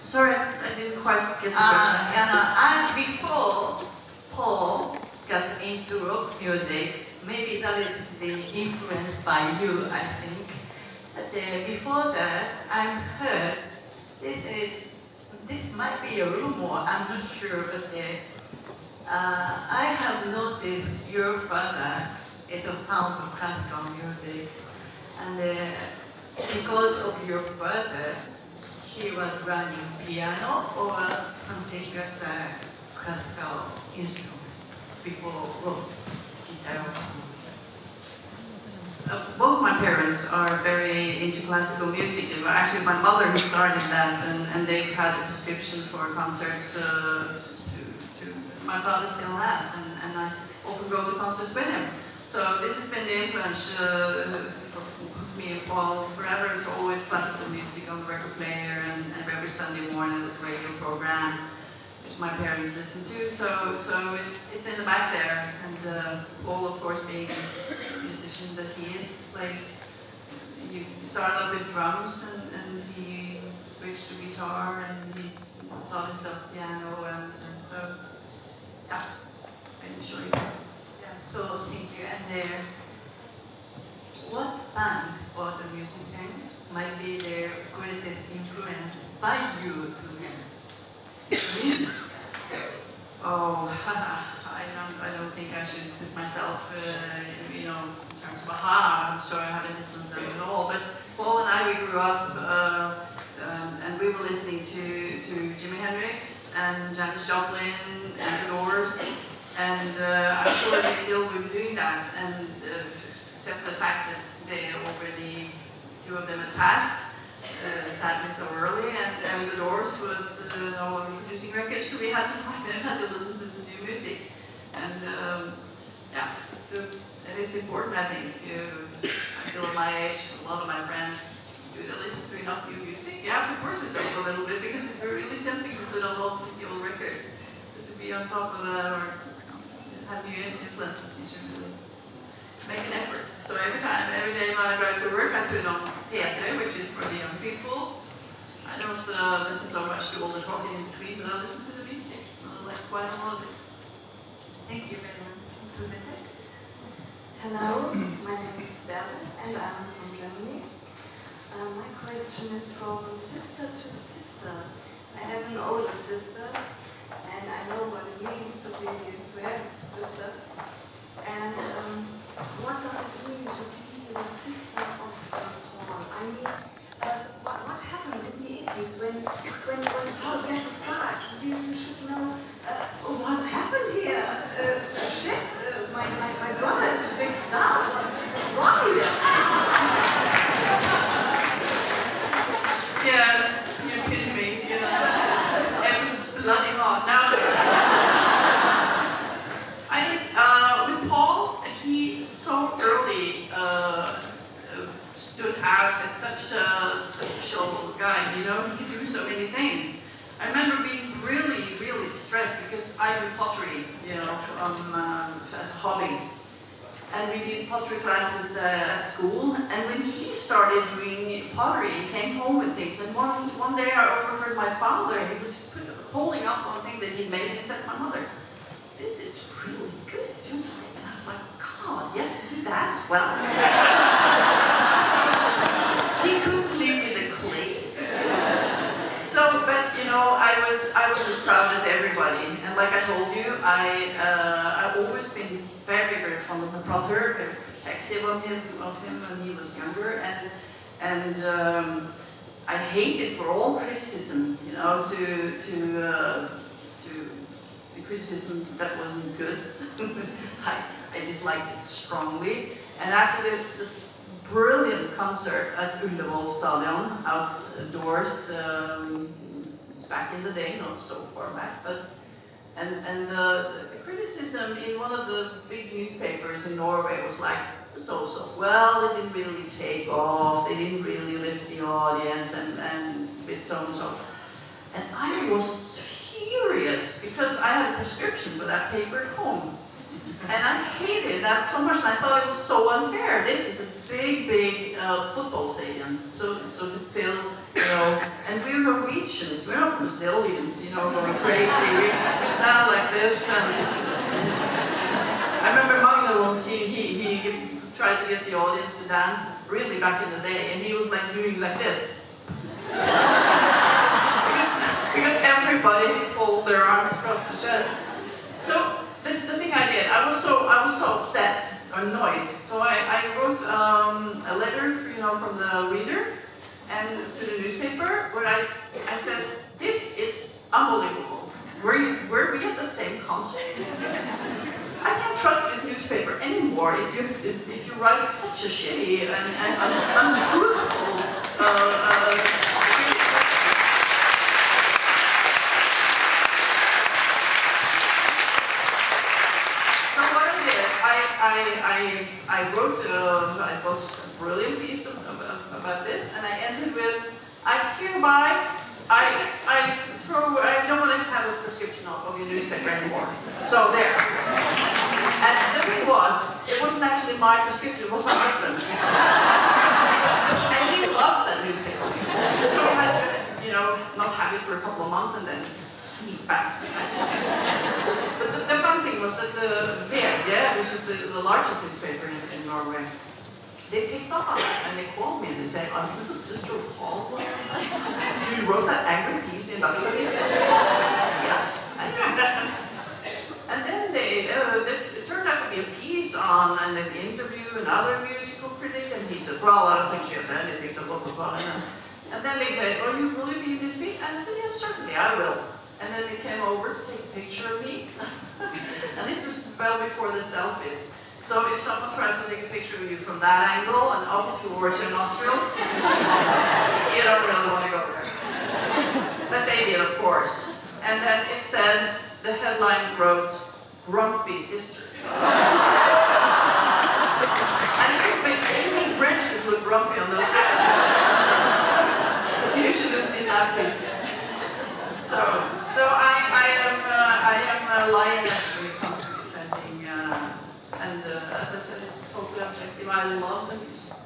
Sorry, I didn't quite get the question. And before Paul got into rock music, maybe that is the influence by you, I think. But before that, I've heard this might be a rumor, I'm not sure, but I have noticed your father is a fan of classical music, and because of your father, she was running piano or something like a classical instrument before rock guitar. Both my parents are very into classical music. Actually, my mother who started that, and they've had a prescription for concerts. My father still has, and I often go to concerts with him. So this has been the influence for me and Paul forever. It's always classical music on the record player, and every Sunday morning there was a radio program which my parents listened to. So it's in the back there, and Paul, of course, being the musician that he is, plays. You start up with drums, and he switched to guitar, and he's taught himself piano, and so yeah, I'm sure you know. Yeah, so thank you. And what band or the musician might be their greatest influence by you to him? Oh, I don't think I should put myself, in terms of I'm sure I haven't influenced them at all. But Paul and I, we grew up, and we were listening to Jimi Hendrix and Janis Joplin and the Doors, and I'm sure we still will be doing that. And except for the fact that they already, two of them had passed. Sadly so early, and the Doors was no longer producing records, so we had to listen to some new music, and yeah, so and it's important, I think. I feel at my age, a lot of my friends do they listen to enough new music. You have to force yourself a little bit because it's really tempting to put on all just the old records, but to be on top of that or have new influences, you should really make an effort. So every day when I drive to work, I put on theater, which is for the young people. I don't listen so much to all the talking in between, but I listen to the music. I like quite a lot of it. Thank you very much. To the tech. Hello, my name is Belle, and I'm from Germany. My question is from sister to sister. I have an older sister, and I know what it means to have a sister. And what does it mean to be the sister of Paul? I mean, what happened in the 80s when Paul gets a start? You should know what's happened here. Shit, my brother is a big star. What's wrong here? Yes, you're kidding me. It was bloody hard. I think with Paul, he so early stood out as such a special guy. He could do so many things. I remember being really, really stressed because I do pottery, as a hobby. And we did pottery classes at school. And when he started doing pottery, he came home with things. And one day I overheard my father, he was holding up one thing that he made, and he said to my mother, "This is really good, don't you?" And I was like, "God, yes, to do that as well." He couldn't leave me the clay. So, but I was as proud as everybody. And like I told you, I've always been very, very fond of my brother, very protective of him when he was younger, and I hated for all criticism, to the criticism that wasn't good. I disliked it strongly. And after this brilliant concert at Ullevål Stadion, outdoors, back in the day, not so far back, but and the criticism in one of the big newspapers in Norway was like, so. Well, it didn't really take off, they didn't really lift the audience, and with so and so. And I was furious because I had a prescription for that paper at home. And I hated that so much, and I thought it was so unfair. This is a big football stadium, so to fill, you know, and we're Norwegians, we're not Brazilians, you know, going crazy. We stand like this, and I remember Magna once, he tried to get the audience to dance really back in the day, and he was like doing like this. because everybody folded their arms across the chest. So the thing I did, I was so upset, annoyed. So I wrote a letter, you know, from the reader and to the newspaper, where I said, this is unbelievable. Were we at the same concert? I can't trust this newspaper anymore if you write such a shitty and untruthful. I wrote a brilliant piece about this, and I ended with, I don't want to have a prescription of your newspaper anymore. So there. And the thing was, it wasn't actually my prescription, it was my husband's. And he loves that newspaper. So I had to, you know, not have it for a couple of months and then sneak back. But the fun thing was that the VG, which is the largest newspaper in Norway, they picked up on that and they called me and they said, are you the sister of Paul? You wrote that angry piece in Dagsavisen? Yes. And then it turned out to be a piece on and an interview another musical critic, and he said, well, I don't think she has anything to look about. And then they said, oh, will you be in this piece? And I said, yes, certainly, I will. And then they came over to take a picture of me. And this was well before the selfies. So if someone tries to take a picture of you from that angle and up towards your nostrils, you don't really want to go there. But they did, of course. And then it said, the headline wrote, Grumpy Sister. And if you think Bridges look grumpy on those pictures, you should have seen that piece. So I am a lioness when it comes to defending, and as I said, it's totally objective. I love the music.